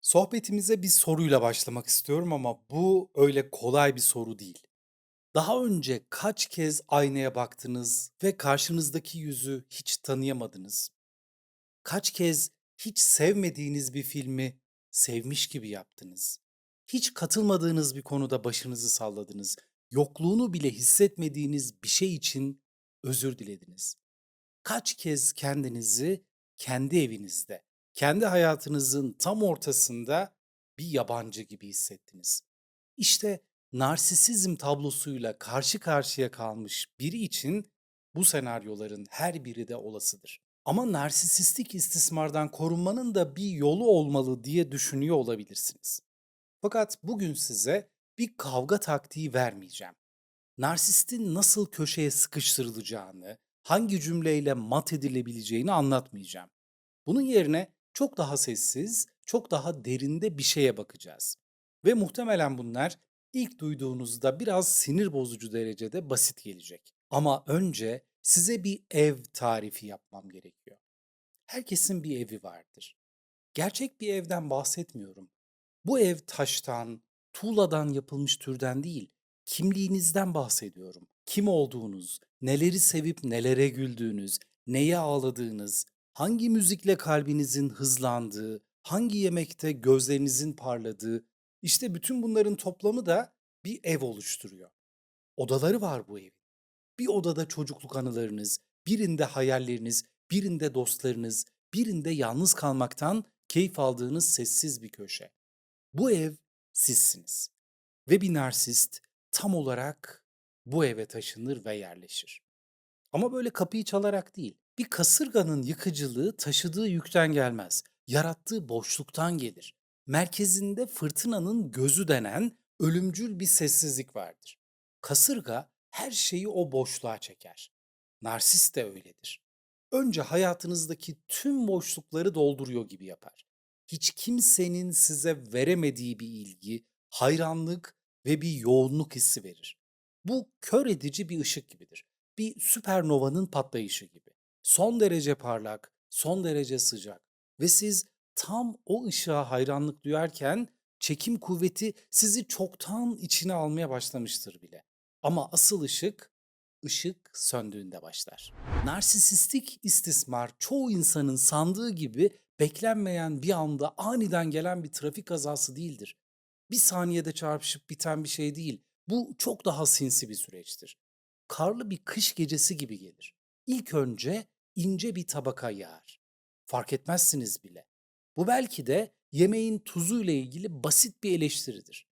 Sohbetimize bir soruyla başlamak istiyorum ama bu öyle kolay bir soru değil. Daha önce kaç kez aynaya baktınız ve karşınızdaki yüzü hiç tanıyamadınız? Kaç kez hiç sevmediğiniz bir filmi sevmiş gibi yaptınız? Hiç katılmadığınız bir konuda başınızı salladınız? Yokluğunu bile hissetmediğiniz bir şey için özür dilediniz? Kaç kez kendinizi kendi evinizde, kendi hayatınızın tam ortasında bir yabancı gibi hissettiniz? İşte narsisizm tablosuyla karşı karşıya kalmış biri için bu senaryoların her biri de olasıdır. Ama narsisistik istismardan korunmanın da bir yolu olmalı diye düşünüyor olabilirsiniz. Fakat bugün size bir kavga taktiği vermeyeceğim. Narsistin nasıl köşeye sıkıştırılacağını, hangi cümleyle mat edilebileceğini anlatmayacağım. Bunun yerine çok daha sessiz, çok daha derinde bir şeye bakacağız. Ve muhtemelen bunlar ilk duyduğunuzda biraz sinir bozucu derecede basit gelecek. Ama önce size bir ev tarifi yapmam gerekiyor. Herkesin bir evi vardır. Gerçek bir evden bahsetmiyorum. Bu ev taştan, tuğladan yapılmış türden değil, kimliğinizden bahsediyorum. Kim olduğunuz, neleri sevip nelere güldüğünüz, neye ağladığınız, hangi müzikle kalbinizin hızlandığı, hangi yemekte gözlerinizin parladığı, işte bütün bunların toplamı da bir ev oluşturuyor. Odaları var bu evin. Bir odada çocukluk anılarınız, birinde hayalleriniz, birinde dostlarınız, birinde yalnız kalmaktan keyif aldığınız sessiz bir köşe. Bu ev sizsiniz ve bir narsist tam olarak bu eve taşınır ve yerleşir. Ama böyle kapıyı çalarak değil. Bir kasırganın yıkıcılığı taşıdığı yükten gelmez. Yarattığı boşluktan gelir. Merkezinde fırtınanın gözü denen ölümcül bir sessizlik vardır. Kasırga her şeyi o boşluğa çeker. Narsist de öyledir. Önce hayatınızdaki tüm boşlukları dolduruyor gibi yapar. Hiç kimsenin size veremediği bir ilgi, hayranlık ve bir yoğunluk hissi verir. Bu kör edici bir ışık gibidir, bir süpernovanın patlayışı gibi. Son derece parlak, son derece sıcak ve siz tam o ışığa hayranlık duyarken çekim kuvveti sizi çoktan içine almaya başlamıştır bile. Ama asıl ışık söndüğünde başlar. Narsisistik istismar çoğu insanın sandığı gibi beklenmeyen bir anda aniden gelen bir trafik kazası değildir. Bir saniyede çarpışıp biten bir şey değil. Bu çok daha sinsi bir süreçtir. Karlı bir kış gecesi gibi gelir. İlk önce ince bir tabaka yağar. Fark etmezsiniz bile. Bu belki de yemeğin tuzuyla ilgili basit bir eleştiridir.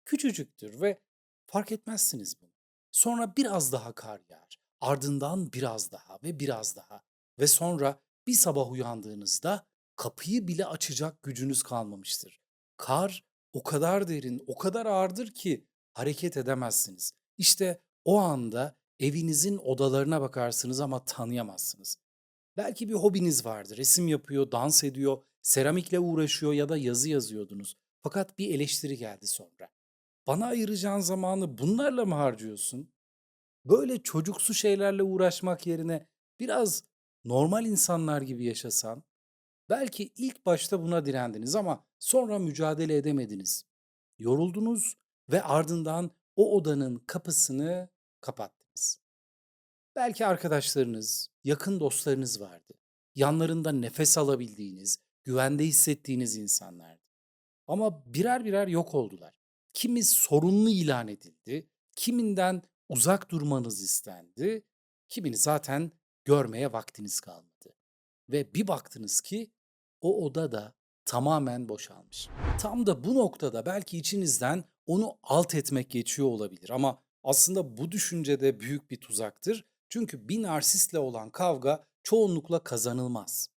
Küçücüktür ve fark etmezsiniz bunu. Sonra biraz daha kar yağar. Ardından biraz daha ve biraz daha. Ve sonra bir sabah uyandığınızda kapıyı bile açacak gücünüz kalmamıştır. Kar o kadar derin, o kadar ağırdır ki hareket edemezsiniz. İşte o anda evinizin odalarına bakarsınız ama tanıyamazsınız. Belki bir hobiniz vardı, resim yapıyor, dans ediyor, seramikle uğraşıyor ya da yazı yazıyordunuz. Fakat bir eleştiri geldi sonra. Bana ayıracağın zamanı bunlarla mı harcıyorsun? Böyle çocuksu şeylerle uğraşmak yerine biraz normal insanlar gibi yaşasan, belki ilk başta buna direndiniz ama sonra mücadele edemediniz. Yoruldunuz ve ardından o odanın kapısını kapattınız. Belki arkadaşlarınız, yakın dostlarınız vardı. Yanlarında nefes alabildiğiniz, güvende hissettiğiniz insanlardı. Ama birer birer yok oldular. Kimi sorunlu ilan edildi, kiminden uzak durmanız istendi, kimini zaten görmeye vaktiniz kalmadı. Ve bir baktınız ki o oda da tamamen boşalmış. Tam da bu noktada belki içinizden onu alt etmek geçiyor olabilir ama aslında bu düşünce de büyük bir tuzaktır. Çünkü bir narsistle olan kavga çoğunlukla kazanılmaz.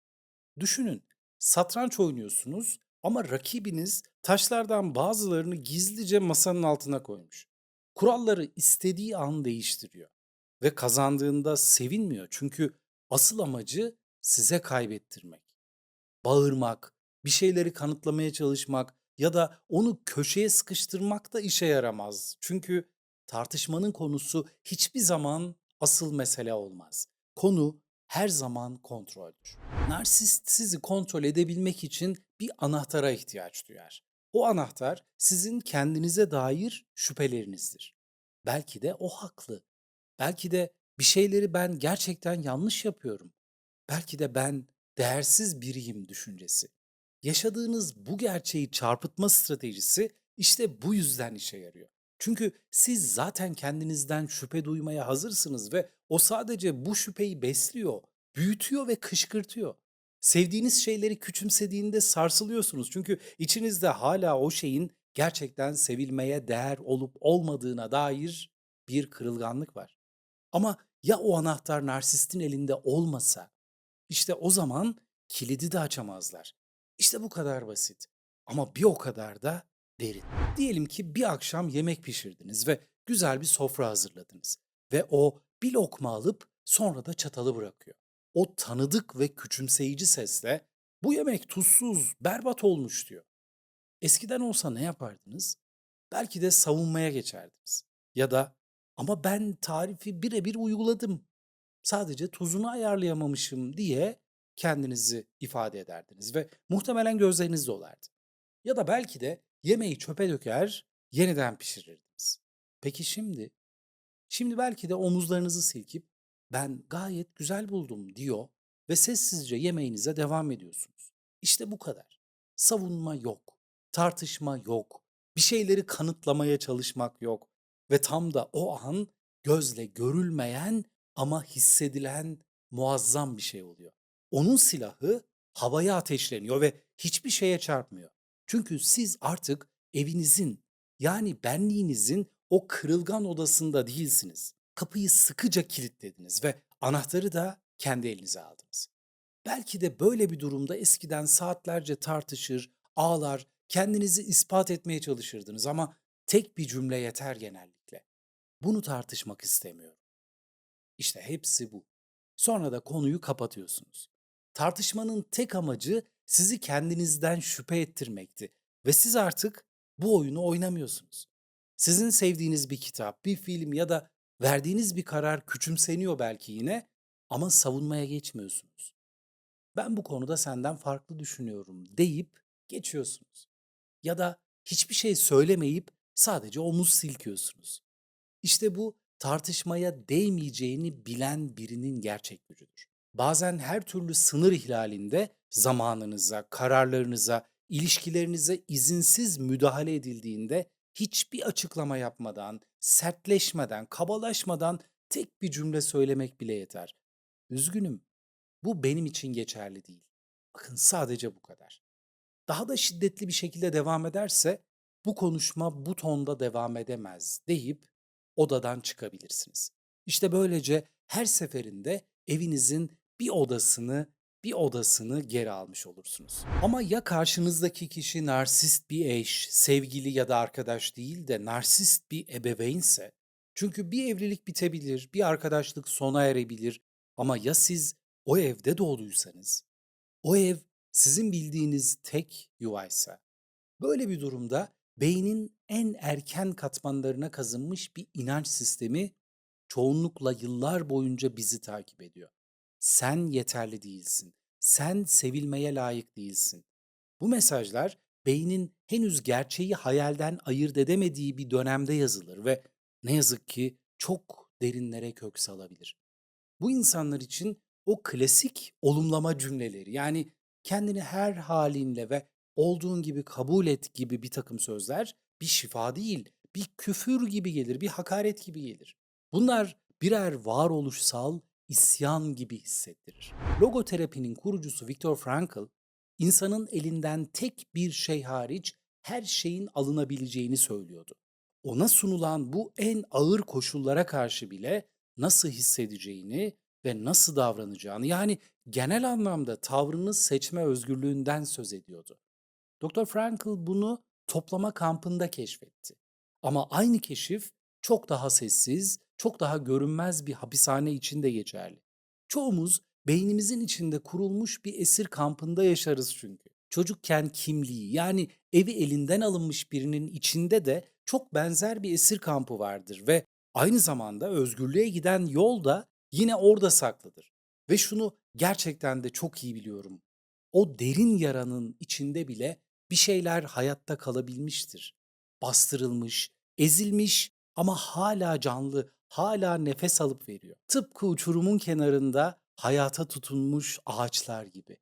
Düşünün, satranç oynuyorsunuz ama rakibiniz taşlardan bazılarını gizlice masanın altına koymuş. Kuralları istediği an değiştiriyor ve kazandığında sevinmiyor çünkü asıl amacı size kaybettirmek. Bağırmak, bir şeyleri kanıtlamaya çalışmak ya da onu köşeye sıkıştırmak da işe yaramaz. Çünkü tartışmanın konusu hiçbir zaman asıl mesele olmaz. Konu her zaman kontroldür. Narsist sizi kontrol edebilmek için bir anahtara ihtiyaç duyar. O anahtar sizin kendinize dair şüphelerinizdir. Belki de o haklı. Belki de bir şeyleri ben gerçekten yanlış yapıyorum. Belki de ben değersiz biriyim düşüncesi. Yaşadığınız bu gerçeği çarpıtma stratejisi işte bu yüzden işe yarıyor. Çünkü siz zaten kendinizden şüphe duymaya hazırsınız ve o sadece bu şüpheyi besliyor, büyütüyor ve kışkırtıyor. Sevdiğiniz şeyleri küçümsediğinde sarsılıyorsunuz. Çünkü içinizde hala o şeyin gerçekten sevilmeye değer olup olmadığına dair bir kırılganlık var. Ama ya o anahtar narsistin elinde olmasa? İşte o zaman kilidi de açamazlar. İşte bu kadar basit. Ama bir o kadar da derin. Diyelim ki bir akşam yemek pişirdiniz ve güzel bir sofra hazırladınız. Ve o bir lokma alıp sonra da çatalı bırakıyor. O tanıdık ve küçümseyici sesle bu yemek tuzsuz, berbat olmuş diyor. Eskiden olsa ne yapardınız? Belki de savunmaya geçerdiniz. Ya da ama ben tarifi birebir uyguladım. Sadece tuzunu ayarlayamamışım diye kendinizi ifade ederdiniz ve muhtemelen gözleriniz dolardı. Ya da belki de yemeği çöpe döker, yeniden pişirirdiniz. Peki şimdi? Şimdi belki de omuzlarınızı silkip ben gayet güzel buldum diyor ve sessizce yemeğinize devam ediyorsunuz. İşte bu kadar. Savunma yok, tartışma yok, bir şeyleri kanıtlamaya çalışmak yok ve tam da o an gözle görülmeyen ama hissedilen muazzam bir şey oluyor. Onun silahı havaya ateşleniyor ve hiçbir şeye çarpmıyor. Çünkü siz artık evinizin yani benliğinizin o kırılgan odasında değilsiniz. Kapıyı sıkıca kilitlediniz ve anahtarı da kendi elinize aldınız. Belki de böyle bir durumda eskiden saatlerce tartışır, ağlar, kendinizi ispat etmeye çalışırdınız ama tek bir cümle yeter genellikle. Bunu tartışmak istemiyorum. İşte hepsi bu. Sonra da konuyu kapatıyorsunuz. Tartışmanın tek amacı sizi kendinizden şüphe ettirmekti ve siz artık bu oyunu oynamıyorsunuz. Sizin sevdiğiniz bir kitap, bir film ya da verdiğiniz bir karar küçümseniyor belki yine ama savunmaya geçmiyorsunuz. Ben bu konuda senden farklı düşünüyorum deyip geçiyorsunuz. Ya da hiçbir şey söylemeyip sadece omuz silkiyorsunuz. İşte bu tartışmaya değmeyeceğini bilen birinin gerçek gücüdür. Bazen her türlü sınır ihlalinde zamanınıza, kararlarınıza, ilişkilerinize izinsiz müdahale edildiğinde hiçbir açıklama yapmadan, sertleşmeden, kabalaşmadan tek bir cümle söylemek bile yeter. Üzgünüm, bu benim için geçerli değil. Bakın sadece bu kadar. Daha da şiddetli bir şekilde devam ederse bu konuşma bu tonda devam edemez deyip odadan çıkabilirsiniz. İşte böylece her seferinde evinizin bir odasını geri almış olursunuz. Ama ya karşınızdaki kişi narsist bir eş, sevgili ya da arkadaş değil de narsist bir ebeveynse? Çünkü bir evlilik bitebilir, bir arkadaşlık sona erebilir ama ya siz o evde doğduysanız? O ev sizin bildiğiniz tek yuvaysa, böyle bir durumda beynin en erken katmanlarına kazınmış bir inanç sistemi çoğunlukla yıllar boyunca bizi takip ediyor. Sen yeterli değilsin. Sen sevilmeye layık değilsin. Bu mesajlar beynin henüz gerçeği hayalden ayırt edemediği bir dönemde yazılır ve ne yazık ki çok derinlere kök salabilir. Bu insanlar için o klasik olumlama cümleleri yani kendini her halinle ve olduğun gibi kabul et gibi bir takım sözler bir şifa değil, bir küfür gibi gelir, bir hakaret gibi gelir. Bunlar birer varoluşsal isyan gibi hissettirir. Logoterapinin kurucusu Viktor Frankl, insanın elinden tek bir şey hariç her şeyin alınabileceğini söylüyordu. Ona sunulan bu en ağır koşullara karşı bile nasıl hissedeceğini ve nasıl davranacağını yani genel anlamda tavrını seçme özgürlüğünden söz ediyordu. Doktor Frankl bunu toplama kampında keşfetti. Ama aynı keşif çok daha sessiz, çok daha görünmez bir hapishane için de geçerli. Çoğumuz beynimizin içinde kurulmuş bir esir kampında yaşarız çünkü. Çocukken kimliği yani evi elinden alınmış birinin içinde de çok benzer bir esir kampı vardır ve aynı zamanda özgürlüğe giden yol da yine orada saklıdır. Ve şunu gerçekten de çok iyi biliyorum. O derin yaranın içinde bile bir şeyler hayatta kalabilmiştir. Bastırılmış, ezilmiş ama hala canlı, hala nefes alıp veriyor. Tıpkı uçurumun kenarında hayata tutunmuş ağaçlar gibi.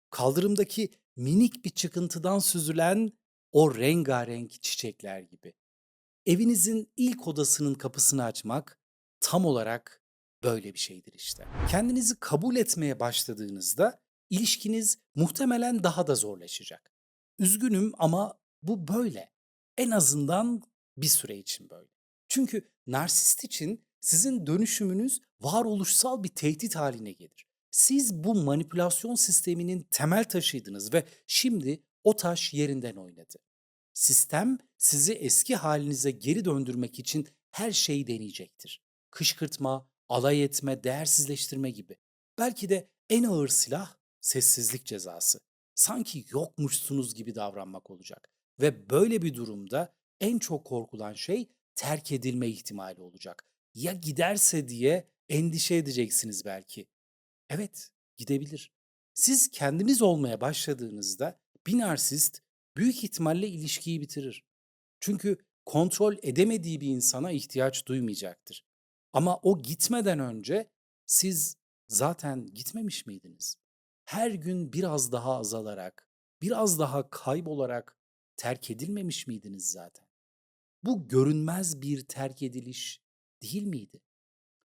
Kaldırımdaki minik bir çıkıntıdan süzülen o rengarenk çiçekler gibi. Evinizin ilk odasının kapısını açmak tam olarak böyle bir şeydir işte. Kendinizi kabul etmeye başladığınızda ilişkiniz muhtemelen daha da zorlaşacak. Üzgünüm ama bu böyle. En azından bir süre için böyle. Çünkü narsist için sizin dönüşümünüz varoluşsal bir tehdit haline gelir. Siz bu manipülasyon sisteminin temel taşıydınız ve şimdi o taş yerinden oynadı. Sistem sizi eski halinize geri döndürmek için her şeyi deneyecektir. Kışkırtma, alay etme, değersizleştirme gibi. Belki de en ağır silah sessizlik cezası. Sanki yokmuşsunuz gibi davranmak olacak. Ve böyle bir durumda en çok korkulan şey terk edilme ihtimali olacak. Ya giderse diye endişe edeceksiniz belki. Evet, gidebilir. Siz kendiniz olmaya başladığınızda bir narsist büyük ihtimalle ilişkiyi bitirir. Çünkü kontrol edemediği bir insana ihtiyaç duymayacaktır. Ama o gitmeden önce siz zaten gitmemiş miydiniz? Her gün biraz daha azalarak, biraz daha kaybolarak terk edilmemiş miydiniz zaten? Bu görünmez bir terk ediliş değil miydi?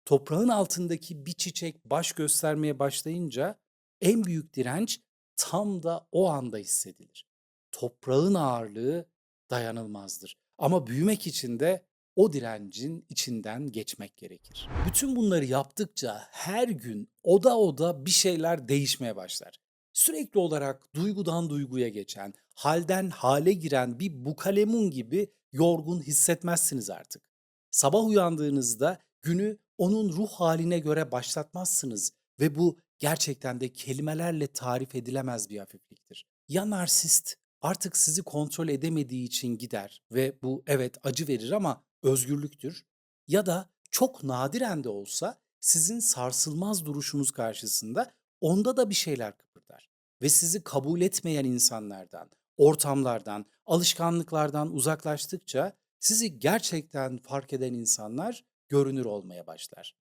Toprağın altındaki bir çiçek baş göstermeye başlayınca en büyük direnç tam da o anda hissedilir. Toprağın ağırlığı dayanılmazdır. Ama büyümek için de o direncin içinden geçmek gerekir. Bütün bunları yaptıkça her gün oda oda bir şeyler değişmeye başlar. Sürekli olarak duygudan duyguya geçen, halden hale giren bir bukalemun gibi yorgun hissetmezsiniz artık. Sabah uyandığınızda günü onun ruh haline göre başlatmazsınız ve bu gerçekten de kelimelerle tarif edilemez bir hafifliktir. Ya narsist artık sizi kontrol edemediği için gider ve bu evet acı verir ama özgürlüktür. Ya da çok nadiren de olsa sizin sarsılmaz duruşunuz karşısında onda da bir şeyler kıpırdar. Ve sizi kabul etmeyen insanlardan, ortamlardan, alışkanlıklardan uzaklaştıkça sizi gerçekten fark eden insanlar görünür olmaya başlar.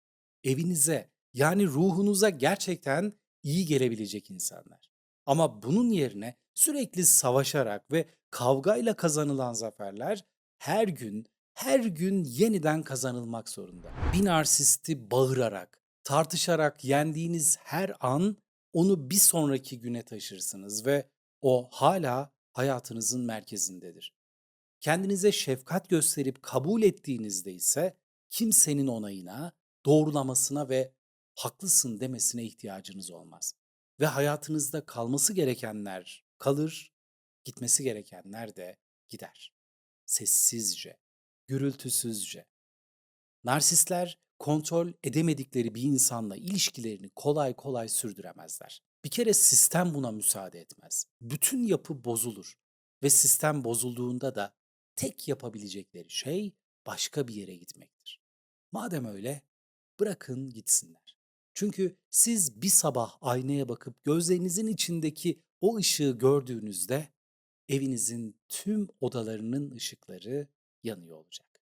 Evinize, yani ruhunuza gerçekten iyi gelebilecek insanlar. Ama bunun yerine sürekli savaşarak ve kavgayla kazanılan zaferler her gün yeniden kazanılmak zorunda. Bir narsisti bağırarak, tartışarak yendiğiniz her an onu bir sonraki güne taşırsınız ve o hala hayatınızın merkezindedir. Kendinize şefkat gösterip kabul ettiğinizde ise kimsenin onayına, doğrulamasına ve haklısın demesine ihtiyacınız olmaz. Ve hayatınızda kalması gerekenler kalır, gitmesi gerekenler de gider. Sessizce, gürültüsüzce. Narsistler kontrol edemedikleri bir insanla ilişkilerini kolay kolay sürdüremezler. Bir kere sistem buna müsaade etmez. Bütün yapı bozulur ve sistem bozulduğunda da tek yapabilecekleri şey başka bir yere gitmektir. Madem öyle, bırakın gitsinler. Çünkü siz bir sabah aynaya bakıp gözlerinizin içindeki o ışığı gördüğünüzde evinizin tüm odalarının ışıkları yanıyor olacak.